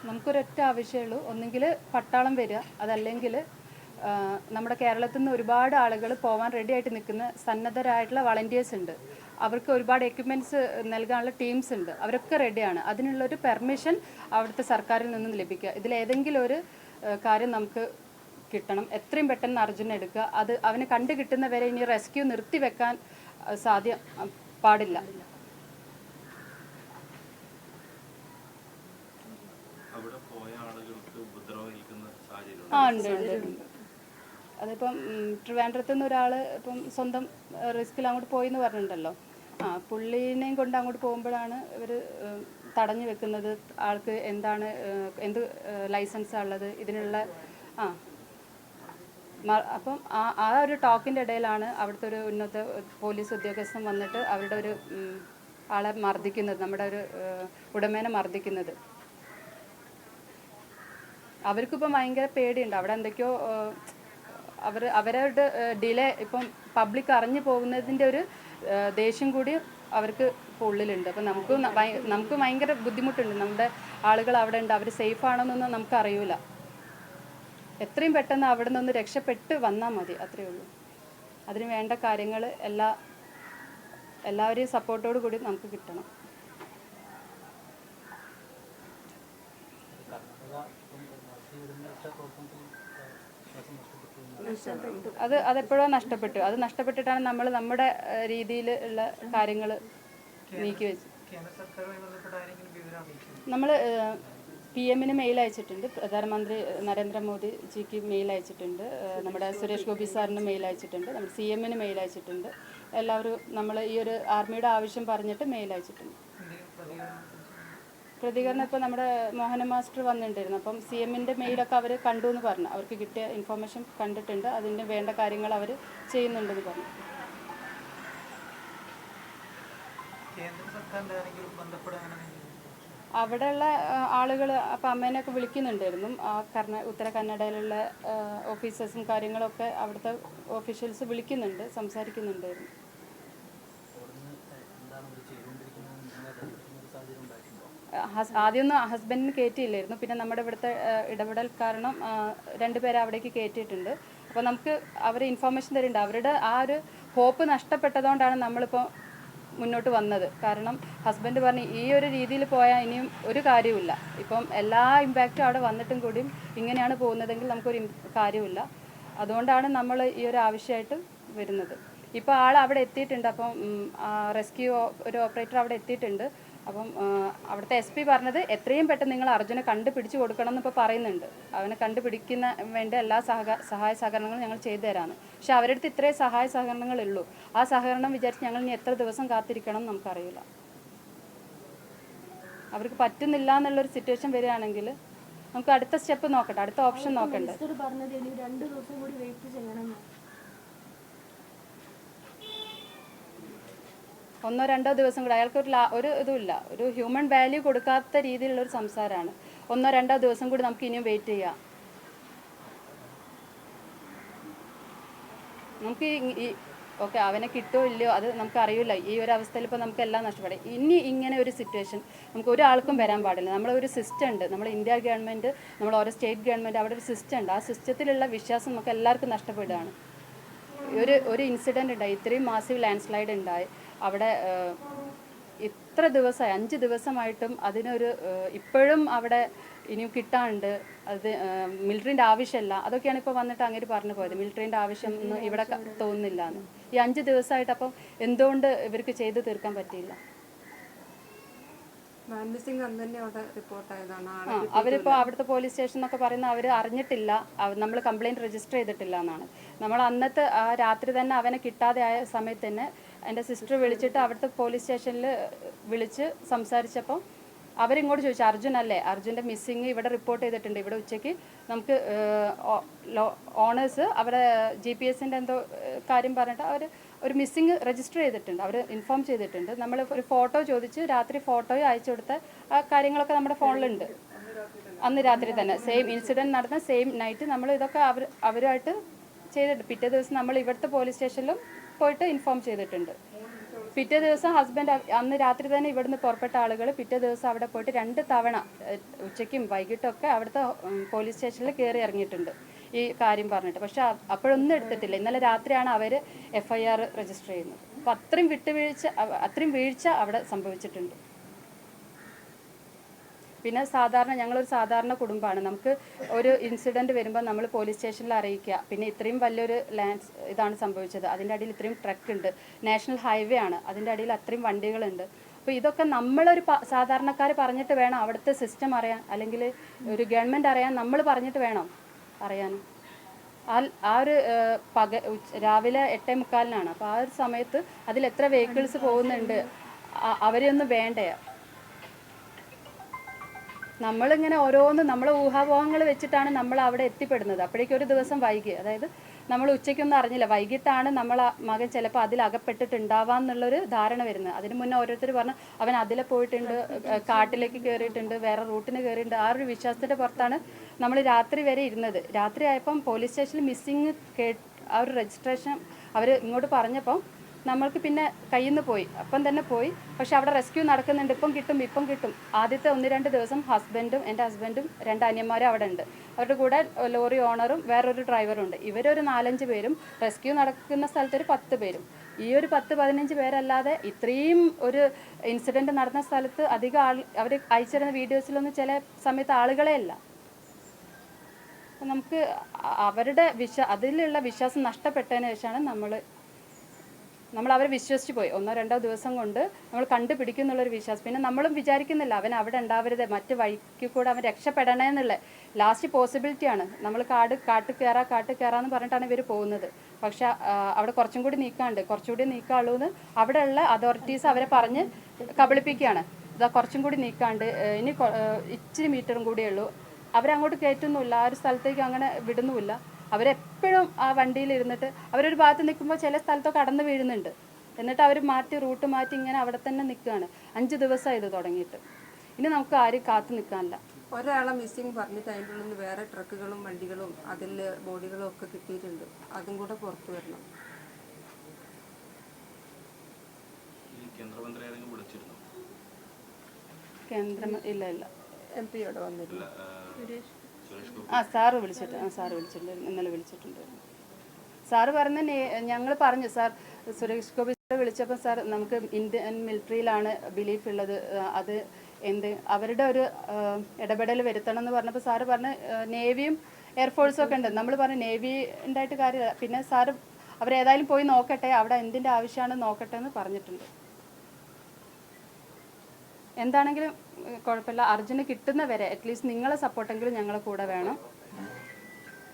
നമുക്കൊരൊറ്റ ആവശ്യമുള്ളൂ, ഒന്നുകിൽ പട്ടാളം വരിക, അതല്ലെങ്കിൽ നമ്മുടെ കേരളത്തിൽ നിന്ന് ഒരുപാട് ആളുകൾ പോകാൻ റെഡി ആയിട്ട് നിൽക്കുന്ന സന്നദ്ധരായിട്ടുള്ള വളണ്ടിയേഴ്സ് ഉണ്ട്. അവർക്ക് ഒരുപാട് എക്യുപ്മെൻറ്റ്സ് നൽകാനുള്ള ടീംസ് ഉണ്ട്. അവരൊക്കെ റെഡിയാണ്. അതിനുള്ളൊരു പെർമിഷൻ അവിടുത്തെ സർക്കാരിൽ നിന്നും ലഭിക്കുക. ഇതിലേതെങ്കിലും ഒരു കാര്യം നമുക്ക് കിട്ടണം. എത്രയും പെട്ടെന്ന് അർജുനെ എടുക്കുക. അത് അവനെ കണ്ടു കിട്ടുന്നവരെ ഇനി റെസ്ക്യൂ നിർത്തിവെക്കാൻ പാടില്ല. ഉണ്ട്. അതിപ്പം ട്രിവാൻഡ്രത്ത് നിന്ന് ഒരാൾ ഇപ്പം സ്വന്തം റിസ്കിൽ അങ്ങോട്ട് പോയി എന്ന് പറഞ്ഞിട്ടുണ്ടല്ലോ. പുള്ളീനെയും കൊണ്ട് അങ്ങോട്ട് പോകുമ്പോഴാണ് ഇവർ തടഞ്ഞു വെക്കുന്നത്. ആൾക്ക് എന്ത് ലൈസൻസാണ് ഉള്ളത്, ഇതിനുള്ള അപ്പം ആ ഒരു ടോക്കിൻ്റെ ഇടയിലാണ് അവിടുത്തെ ഒരു ഉന്നത പോലീസ് ഉദ്യോഗസ്ഥൻ വന്നിട്ട് അവരുടെ ഒരു ആളെ മർദ്ദിക്കുന്നത്, നമ്മുടെ ഒരു ഉടമേനെ മർദ്ദിക്കുന്നത്. അവർക്കിപ്പം ഭയങ്കര പേടിയുണ്ട്. അവിടെ എന്തൊക്കെയോ അവരുടെ ഡിലേ ഇപ്പം പബ്ലിക് അറിഞ്ഞു പോകുന്നതിൻ്റെ ഒരു ദേഷ്യം കൂടി അവർക്ക് ഇപ്പോൾ ഉള്ളിലുണ്ട്. അപ്പം നമുക്ക് ഭയങ്കര ബുദ്ധിമുട്ടുണ്ട്. നമ്മുടെ ആളുകൾ അവിടെ ഉണ്ട്, അവർ സേഫ് ആണെന്നൊന്നും നമുക്കറിയില്ല. എത്രയും പെട്ടെന്ന് അവിടെ നിന്ന് രക്ഷപ്പെട്ട് വന്നാൽ മതി, അത്രയേ ഉള്ളൂ. അതിന് വേണ്ട കാര്യങ്ങൾ എല്ലാവരെയും സപ്പോർട്ടോടു കൂടി നമുക്ക് കിട്ടണം. അതെപ്പോഴോ നഷ്ടപ്പെട്ടു. അത് നഷ്ടപ്പെട്ടിട്ടാണ് നമ്മൾ നമ്മുടെ രീതിയിൽ ഉള്ള കാര്യങ്ങൾ നീക്കി വെച്ച്. നമ്മൾ PM-ന് മെയിൽ അയച്ചിട്ടുണ്ട്, പ്രധാനമന്ത്രി നരേന്ദ്രമോദിജിക്ക് മെയിൽ അയച്ചിട്ടുണ്ട്, നമ്മുടെ സുരേഷ് ഗോപി സാറിന് മെയിൽ അയച്ചിട്ടുണ്ട്, നമ്മുടെ CM-ന് മെയിൽ അയച്ചിട്ടുണ്ട്. എല്ലാവരും നമ്മൾ ഈ ഒരു ആർമിയുടെ ആവശ്യം പറഞ്ഞിട്ട് മെയിൽ അയച്ചിട്ടുണ്ട്. പ്രതികരണം ഇപ്പോൾ നമ്മുടെ മോഹന മാസ്റ്റർ വന്നിട്ടുണ്ടായിരുന്നു. അപ്പം CM-ൻ്റെ മെയിലൊക്കെ അവർ കണ്ടു എന്ന് പറഞ്ഞു. അവർക്ക് കിട്ടിയ ഇൻഫോർമേഷൻ കണ്ടിട്ടുണ്ട്, അതിൻ്റെ വേണ്ട കാര്യങ്ങൾ അവർ ചെയ്യുന്നുണ്ടെന്ന് പറഞ്ഞു. അവിടെയുള്ള ആളുകൾ അപ്പം അമ്മേനെയൊക്കെ വിളിക്കുന്നുണ്ടായിരുന്നു. ഉത്തര കന്നഡയിലുള്ള ഓഫീസേഴ്സും കാര്യങ്ങളൊക്കെ അവിടുത്തെ ഓഫീഷ്യൽസ് വിളിക്കുന്നുണ്ട്, സംസാരിക്കുന്നുണ്ടായിരുന്നു. ആദ്യമൊന്നും ഹസ്ബൻഡിന് കയറ്റിയില്ലായിരുന്നു. പിന്നെ നമ്മുടെ ഇവിടുത്തെ ഇടപെടൽ കാരണം 2 പേരെ അവിടേക്ക് കയറ്റിയിട്ടുണ്ട്. അപ്പോൾ നമുക്ക് അവർ ഇൻഫോർമേഷൻ തരുന്നുണ്ട്. അവരുടെ ആ ഒരു ഹോപ്പ് നഷ്ടപ്പെട്ടതുകൊണ്ടാണ് നമ്മളിപ്പോൾ മുന്നോട്ട് വന്നത്. കാരണം ഹസ്ബൻഡ് പറഞ്ഞു ഈ ഒരു രീതിയിൽ പോയാൽ ഇനിയും ഒരു കാര്യമില്ല. ഇപ്പം എല്ലാ ഇമ്പാക്റ്റും അവിടെ വന്നിട്ടും കൂടിയും ഇങ്ങനെയാണ് പോകുന്നതെങ്കിൽ നമുക്കൊരു കാര്യമില്ല. അതുകൊണ്ടാണ് നമ്മൾ ഈ ഒരു ആവശ്യമായിട്ട് വരുന്നത്. ഇപ്പോൾ ആൾ അവിടെ എത്തിയിട്ടുണ്ട്. അപ്പം റെസ്ക്യൂ ഒരു ഓപ്പറേറ്റർ അവിടെ എത്തിയിട്ടുണ്ട്. അപ്പം അവിടുത്തെ SP പറഞ്ഞത് എത്രയും പെട്ടെന്ന് നിങ്ങൾ അർജുനെ കണ്ടുപിടിച്ച് കൊടുക്കണം എന്നിപ്പോൾ പറയുന്നുണ്ട്. അവനെ കണ്ടുപിടിക്കുന്ന വേണ്ട എല്ലാ സഹായ സഹകരണങ്ങളും ഞങ്ങൾ ചെയ്തു തരാമെന്ന്. പക്ഷെ അവരുടെ അടുത്ത് ഇത്രയും സഹായ സഹകരണങ്ങളുള്ളൂ. ആ സഹകരണം വിചാരിച്ച് ഞങ്ങൾ ഇനി എത്ര ദിവസം കാത്തിരിക്കണം എന്ന് നമുക്കറിയില്ല. അവർക്ക് പറ്റുന്നില്ല എന്നുള്ളൊരു സിറ്റുവേഷൻ വരികയാണെങ്കിൽ നമുക്ക് അടുത്ത സ്റ്റെപ്പ് നോക്കട്ടെ, അടുത്ത ഓപ്ഷൻ നോക്കണ്ടേ. 1-2 ദിവസം കൂടെ അയാൾക്ക് ഒരു ഇതുമില്ല, ഒരു ഹ്യൂമൻ വാല്യൂ കൊടുക്കാത്ത രീതിയിലുള്ളൊരു സംസാരമാണ്. 1-2 ദിവസം കൂടി നമുക്ക് ഇനിയും വെയിറ്റ് ചെയ്യാം. നമുക്ക് ഓക്കെ അവനെ കിട്ടുമോ ഇല്ലയോ അത് നമുക്കറിയില്ല. ഈ ഒരു അവസ്ഥയിൽ ഇപ്പോൾ നമുക്ക് എല്ലാം നഷ്ടപ്പെടും. ഇനി ഇങ്ങനെ ഒരു സിറ്റുവേഷൻ നമുക്ക് ഒരാൾക്കും വരാൻ പാടില്ല. നമ്മളൊരു സിസ്റ്റം ഉണ്ട്, നമ്മൾ ഇന്ത്യ ഗവൺമെൻറ്, നമ്മൾ ഓരോ സ്റ്റേറ്റ് ഗവൺമെൻറ്, അവിടെ ഒരു സിസ്റ്റം ഉണ്ട്. ആ സിസ്റ്റത്തിലുള്ള വിശ്വാസം നമുക്ക് എല്ലാവർക്കും നഷ്ടപ്പെടുകയാണ്. ഒരു ഇൻസിഡൻറ്റ് ഉണ്ടായി, ഇത്രയും മാസീവ് ലാൻഡ് സ്ലൈഡ് ഉണ്ടായി അവിടെ. ഇത്ര ദിവസമായി 5 ദിവസമായിട്ടും അതിനൊരു ഇപ്പോഴും അവിടെ ഇനിയും കിട്ടാനുണ്ട്. അത് മിലിറ്ററിൻ്റെ ആവശ്യമല്ല, അതൊക്കെയാണ് ഇപ്പോൾ വന്നിട്ട് അങ്ങനെ പറഞ്ഞു പോയത്. മിലിറ്ററിൻ്റെ ആവശ്യം ഒന്നും ഇവിടെ തോന്നുന്നില്ല എന്ന്. ഈ 5 ദിവസമായിട്ട് അപ്പം എന്തുകൊണ്ട് ഇവർക്ക് ചെയ്ത് തീർക്കാൻ പറ്റിയില്ല? അവരിപ്പോൾ അവിടുത്തെ പോലീസ് സ്റ്റേഷൻ എന്നൊക്കെ പറയുന്ന അവർ അറിഞ്ഞിട്ടില്ല, നമ്മൾ കംപ്ലയിൻറ്റ് രജിസ്റ്റർ ചെയ്തിട്ടില്ല എന്നാണ്. നമ്മൾ അന്നത്തെ ആ രാത്രി തന്നെ അവനെ കിട്ടാതെ ആയ സമയത്ത് തന്നെ എൻ്റെ സിസ്റ്റർ വിളിച്ചിട്ട് അവിടുത്തെ പോലീസ് സ്റ്റേഷനിൽ വിളിച്ച് സംസാരിച്ചപ്പോൾ അവരിങ്ങോട്ട് ചോദിച്ചു, അർജുൻ അല്ലേ, അർജുൻ്റെ മിസ്സിങ് ഇവിടെ റിപ്പോർട്ട് ചെയ്തിട്ടുണ്ട്. ഇവിടെ ഉച്ചയ്ക്ക് നമുക്ക് ഓണേഴ്സ് അവരെ GPS-ൻ്റെ എന്തോ കാര്യം പറഞ്ഞിട്ട് അവർ ഒരു മിസ്സിങ് രജിസ്റ്റർ ചെയ്തിട്ടുണ്ട്, അവർ ഇൻഫോം ചെയ്തിട്ടുണ്ട്. നമ്മൾ ഒരു ഫോട്ടോ ചോദിച്ച് രാത്രി ഫോട്ടോയും അയച്ചു കൊടുത്ത ആ കാര്യങ്ങളൊക്കെ നമ്മുടെ ഫോണിലുണ്ട്. അന്ന് രാത്രി തന്നെ സെയിം ഇൻസിഡൻറ്റ് നടന്ന സെയിം നൈറ്റ് നമ്മൾ ഇതൊക്കെ അവരുമായിട്ട് ചെയ്തിട്ട് പിറ്റേ ദിവസം നമ്മൾ ഇവിടുത്തെ പോലീസ് സ്റ്റേഷനിലും പോയിട്ട് ഇൻഫോം ചെയ്തിട്ടുണ്ട്. പിറ്റേ ദിവസം ഹസ്ബൻഡ് അന്ന് രാത്രി തന്നെ ഇവിടുന്ന് പുറപ്പെട്ട ആളുകൾ പിറ്റേ ദിവസം അവിടെ പോയിട്ട് 2 തവണ ഉച്ചയ്ക്കും വൈകിട്ടൊക്കെ അവിടുത്തെ പോലീസ് സ്റ്റേഷനിൽ കയറി ഇറങ്ങിയിട്ടുണ്ട് ഈ കാര്യം പറഞ്ഞിട്ട്. പക്ഷെ അപ്പോഴൊന്നും എടുത്തിട്ടില്ല. ഇന്നലെ രാത്രിയാണ് അവർ FIR രജിസ്റ്റർ ചെയ്യുന്നത്. അപ്പോൾ അത്രയും വീഴ്ച അവിടെ സംഭവിച്ചിട്ടുണ്ട്. പിന്നെ ഞങ്ങളൊരു സാധാരണ കുടുംബമാണ്. നമുക്ക് ഒരു ഇൻസിഡൻറ്റ് വരുമ്പോൾ നമ്മൾ പോലീസ് സ്റ്റേഷനിൽ അറിയിക്കുക. പിന്നെ ഇത്രയും വലിയൊരു ഇതാണ് സംഭവിച്ചത്. അതിൻ്റെ അടിയിൽ ഇത്രയും ട്രക്ക് ഉണ്ട്, നാഷണൽ ഹൈവേ ആണ്, അതിൻ്റെ അടിയിൽ അത്രയും വണ്ടികളുണ്ട്. അപ്പോൾ ഇതൊക്കെ നമ്മളൊരു സാധാരണക്കാർ പറഞ്ഞിട്ട് വേണം അവിടുത്തെ സിസ്റ്റം അറിയാൻ, അല്ലെങ്കിൽ ഒരു ഗവൺമെൻറ് അറിയാൻ നമ്മൾ പറഞ്ഞിട്ട് വേണം അറിയാൻ. ആ ഒരു രാവിലെ 8:45 അപ്പോൾ ആ ഒരു സമയത്ത് അതിൽ എത്ര വെഹിക്കിൾസ് പോകുന്നുണ്ട്, അവരെയൊന്നും വേണ്ടേ? നമ്മളിങ്ങനെ ഓരോന്ന് നമ്മളെ ഊഹാപോഹങ്ങൾ വെച്ചിട്ടാണ് നമ്മൾ അവിടെ എത്തിപ്പെടുന്നത്. അപ്പോഴേക്കും ഒരു ദിവസം വൈകി, അതായത് നമ്മൾ ഉച്ചയ്ക്കൊന്നും അറിഞ്ഞില്ല, വൈകിട്ടാണ് മകൻ ചിലപ്പോൾ അതിലകപ്പെട്ടിട്ടുണ്ടാവാന്നുള്ളൊരു ധാരണ വരുന്നത്. അതിന് മുന്നേ ഓരോരുത്തർ പറഞ്ഞു അവൻ അതിലെ പോയിട്ടുണ്ട്, കാട്ടിലേക്ക് കയറിയിട്ടുണ്ട്, വേറെ റൂട്ടിന് കയറിയിട്ടുണ്ട്. ആ ഒരു വിശ്വാസത്തിൻ്റെ പുറത്താണ് നമ്മൾ രാത്രി വരെ ഇരുന്നത്. രാത്രി ആയപ്പം പോലീസ് സ്റ്റേഷനിൽ മിസ്സിങ് ആ ഒരു രജിസ്ട്രേഷൻ അവർ ഇങ്ങോട്ട് പറഞ്ഞപ്പം നമ്മൾക്ക് പിന്നെ കയ്യിൽ നിന്ന് പോയി, അപ്പം തന്നെ പോയി. പക്ഷെ അവിടെ റെസ്ക്യൂ നടക്കുന്നുണ്ട്, ഇപ്പം കിട്ടും. ആദ്യത്തെ 1-2 ദിവസം എൻ്റെ ഹസ്ബൻഡും 2 അനിയന്മാരും അവിടെ ഉണ്ട്. അവരുടെ കൂടെ ലോറി ഓണറും വേറൊരു ഡ്രൈവറും ഉണ്ട്. ഇവരൊരു 4-5 പേരും, റെസ്ക്യൂ നടക്കുന്ന സ്ഥലത്തൊരു 10 പേരും. ഈ ഒരു 10-15 പേരല്ലാതെ ഇത്രയും ഒരു ഇൻസിഡൻറ്റ് നടന്ന സ്ഥലത്ത് അധികം അവർ അയച്ചിരുന്ന വീഡിയോസിലൊന്നും ചില സമയത്ത് ആളുകളെ അല്ല. അപ്പം നമുക്ക് അവരുടെ അതിലുള്ള വിശ്വാസം നഷ്ടപ്പെട്ടതിന് ശേഷമാണ് നമ്മൾ അവരെ വിശ്വസിച്ച് പോയി. 1-2 ദിവസം കൊണ്ട് നമ്മൾ കണ്ടുപിടിക്കുന്നുള്ളൊരു വിശ്വാസം. പിന്നെ നമ്മളും വിചാരിക്കുന്നില്ല അവൻ അവിടെ ഉണ്ടാവരുത്, മറ്റ് വഴിക്ക് കൂടെ അവൻ രക്ഷപ്പെടണേ എന്നുള്ള ലാസ്റ്റ് പോസിബിലിറ്റിയാണ്. നമ്മൾ കാട്ട് കയറാന്ന് പറഞ്ഞിട്ടാണ് ഇവർ പോകുന്നത്. പക്ഷെ അവിടെ കുറച്ചുകൂടി നീക്കാനുള്ളൂ എന്ന് അവിടെയുള്ള അതോറിറ്റീസ് അവരെ പറഞ്ഞ് കബളിപ്പിക്കുകയാണ്. ഇതാ കുറച്ചും കൂടി നീക്കാണ്ട്, ഇനി ഇച്ചിരി മീറ്ററും കൂടിയേ ഉള്ളൂ. അവരങ്ങോട്ട് കയറ്റുന്നുമില്ല, ആ ഒരു സ്ഥലത്തേക്ക് അങ്ങനെ വിടുന്നുമില്ല. അവരെപ്പോഴും ആ വണ്ടിയിൽ ഇരുന്നിട്ട് അവരൊരു ഭാഗത്ത് നിൽക്കുമ്പോൾ ചില സ്ഥലത്തൊക്കെ കടന്നു വീഴുന്നുണ്ട്. എന്നിട്ട് അവർ റൂട്ട് മാറ്റി ഇങ്ങനെ അവിടെ തന്നെ നിൽക്കുകയാണ്. 5 ദിവസമായി ഇത് തുടങ്ങിയിട്ട്. ഇനി നമുക്ക് ആരും കാത്തു നിൽക്കാനില്ല. ഒരാളെ മിസ്സിങ് പറഞ്ഞിട്ട് അതിൻ്റെ ഉള്ളിൽ നിന്ന് വേറെ ട്രക്കുകളും വണ്ടികളും അതിൽ ബോഡികളും ഒക്കെ കിട്ടിയിട്ടുണ്ട്. അതും കൂടെ പുറത്തു വരണം. ഇല്ല MP യോടെ വന്നിട്ടില്ല. സാറ് വിളിച്ചിട്ടുണ്ട്, ഇന്നലെ വിളിച്ചിട്ടുണ്ടായിരുന്നു. സാറ് ഞങ്ങൾ പറഞ്ഞു സാർ, സുരേഷ് ഗോപി സാർ വിളിച്ചപ്പോൾ സാർ നമുക്ക് ഇന്ത്യൻ മിലിറ്ററിയിലാണ് ബിലീഫ് ഉള്ളത്, അത് അവരുടെ ഒരു ഇടപെടൽ വരുത്തണം എന്ന് പറഞ്ഞപ്പോൾ സാറ് പറഞ്ഞ് നേവിയും എയർഫോഴ്സും ഒക്കെ ഉണ്ട്. നമ്മൾ പറഞ്ഞു നേവി ഉണ്ടായിട്ട് കാര്യമില്ല, പിന്നെ സാറ് അവരേതായാലും പോയി നോക്കട്ടെ, അവിടെ എന്തിൻ്റെ ആവശ്യമാണ് നോക്കട്ടെ എന്ന് പറഞ്ഞിട്ടുണ്ട്. എന്താണെങ്കിലും കുഴപ്പമില്ല, അർജുന് കിട്ടുന്നവരെ അറ്റ്ലീസ്റ്റ് നിങ്ങളെ സപ്പോർട്ടെങ്കിലും ഞങ്ങളെ കൂടെ വേണം.